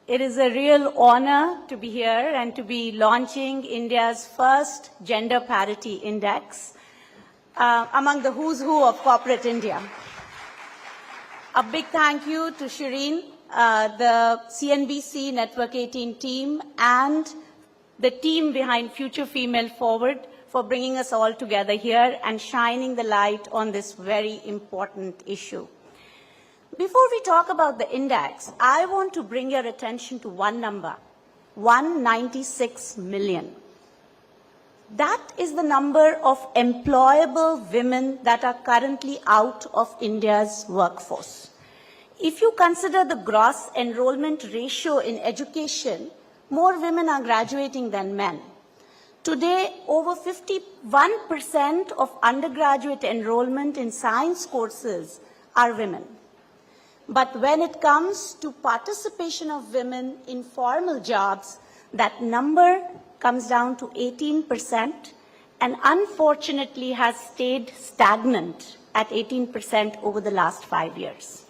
It is a real honor to be here and to be launching India's first gender parity index among the who's who of corporate India. A big thank you to Shireen, the CNBC Network 18 team, and the team behind Future Female Forward for bringing us all together here and shining the light on this very important issue. Before we talk about the index, I want to bring your attention to one number, 196 million. That is the number of employable women that are currently out of India's workforce. If you consider the gross enrollment ratio in education, more women are graduating than men. Today, over 51% of undergraduate enrollment in science courses are women. But when it comes to participation of women in formal jobs, that number comes down to 18% and unfortunately has stayed stagnant at 18% over the last 5 years.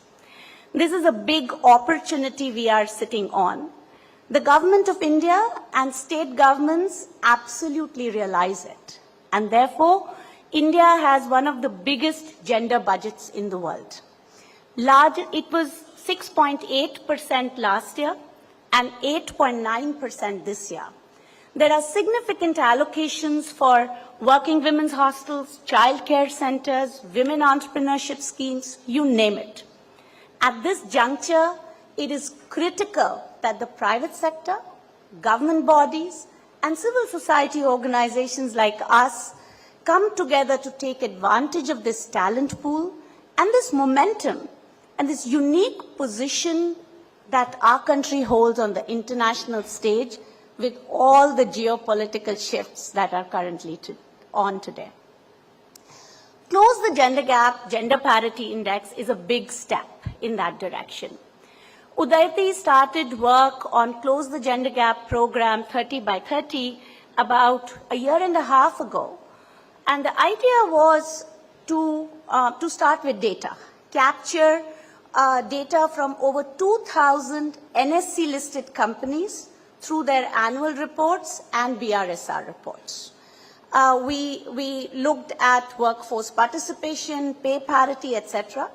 This is a big opportunity we are sitting on. The government of India and state governments absolutely realize it. And therefore, India has one of the biggest gender budgets in the world. It was 6.8% last year and 8.9% this year. There are significant allocations for working women's hostels, childcare centers, women entrepreneurship schemes, you name it. At this juncture, it is critical that the private sector, government bodies, and civil society organizations like us come together to take advantage of this talent pool and this momentum and this unique position that our country holds on the international stage with all the geopolitical shifts that are currently on today. Close the gender gap, gender parity index is a big step in that direction. Udaiti started work on Close the Gender Gap program 30 by 30 about a year and a half ago. And the idea was to start with data, capture data from over 2,000 NSE-listed companies through their annual reports and BRSR reports. We looked at workforce participation, pay parity, etc.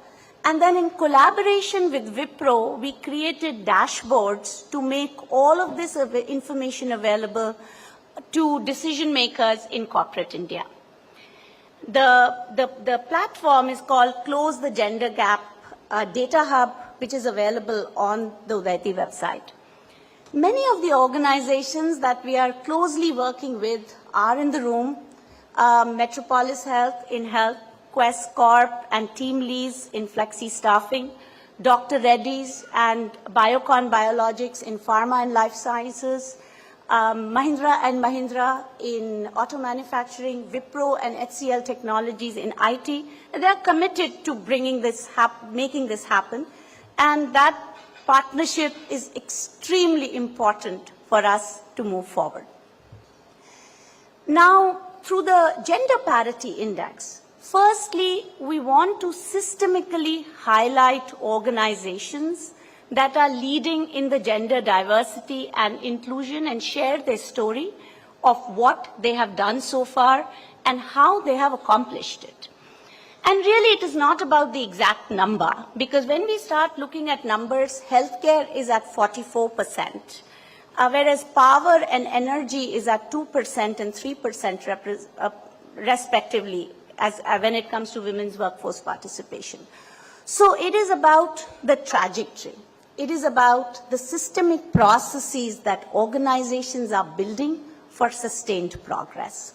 And then in collaboration with Wipro, we created dashboards to make all of this information available to decision makers in corporate India. The platform is called Close the Gender Gap Data Hub, which is available on the Udaiti website. Many of the organizations that we are closely working with are in the room, Metropolis Health in Health, Quest Corp and Team Lease in FICCI Staffing, Dr. Reddy's and Biocon Biologics in Pharma and Life Sciences, Mahindra and Mahindra in auto manufacturing, Wipro and HCL Technologies in IT. They are committed to making this happen, and that partnership is extremely important for us to move forward. Now, through the Gender Parity Index, firstly, we want to systemically highlight organizations that are leading in the gender diversity and inclusion and share their story of what they have done so far and how they have accomplished it. And really, it is not about the exact number, because when we start looking at numbers, healthcare is at 44%, whereas power and energy is at 2% and 3% respectively when it comes to women's workforce participation. So it is about the trajectory. It is about the systemic processes that organizations are building for sustained progress.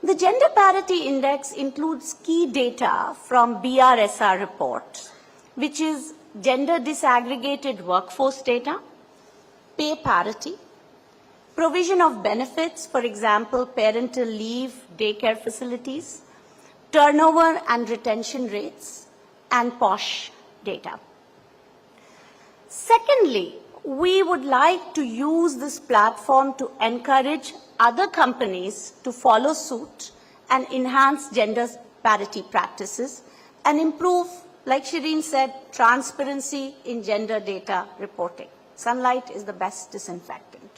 The Gender Parity Index includes key data from BRSR reports, which is gender disaggregated workforce data, pay parity, provision of benefits, for example, parental leave, daycare facilities, turnover and retention rates, and POSH data. Secondly, we would like to use this platform to encourage other companies to follow suit and enhance gender parity practices and improve, like Shireen said, transparency in gender data reporting. Sunlight is the best disinfectant.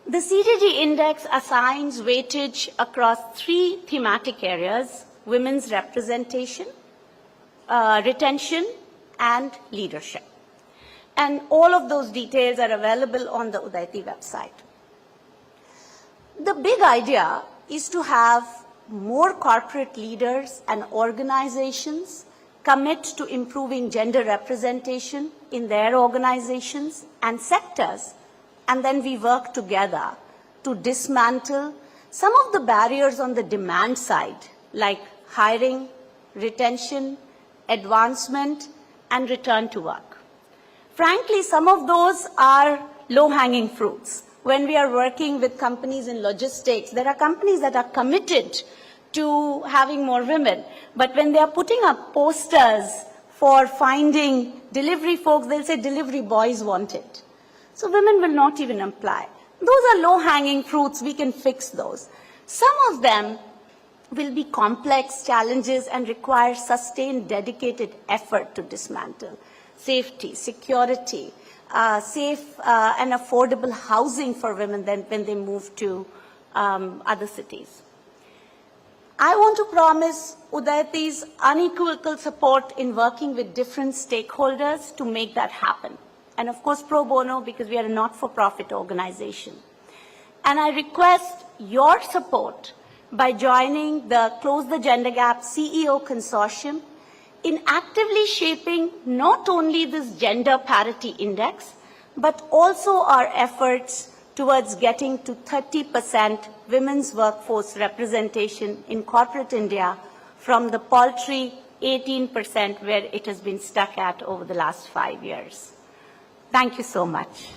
The CGG index assigns weightage across 3 thematic areas: women's representation, retention, and leadership. And all of those details are available on the Udaiti website. The big idea is to have more corporate leaders and organizations commit to improving gender representation in their organizations and sectors, and then we work together to dismantle some of the barriers on the demand side, like hiring, retention, advancement, and return to work. Frankly, some of those are low-hanging fruits. When we are working with companies in logistics, there are companies that are committed to having more women, but when they are putting up posters for finding delivery folks, they'll say delivery boys want it. So women will not even apply. Those are low-hanging fruits. We can fix those. Some of them will be complex challenges and require sustained, dedicated effort to dismantle. Safety, security, safe and affordable housing for women when they move to other cities. I want to promise Udaiti's unequivocal support in working with different stakeholders to make that happen. And of course, pro bono, because we are a not-for-profit organization. And I request your support by joining the Close the Gender Gap CEO Consortium in actively shaping not only this gender parity index, but also our efforts towards getting to 30% women's workforce representation in corporate India from the paltry 18% where it has been stuck at over the last 5 years. Thank you so much.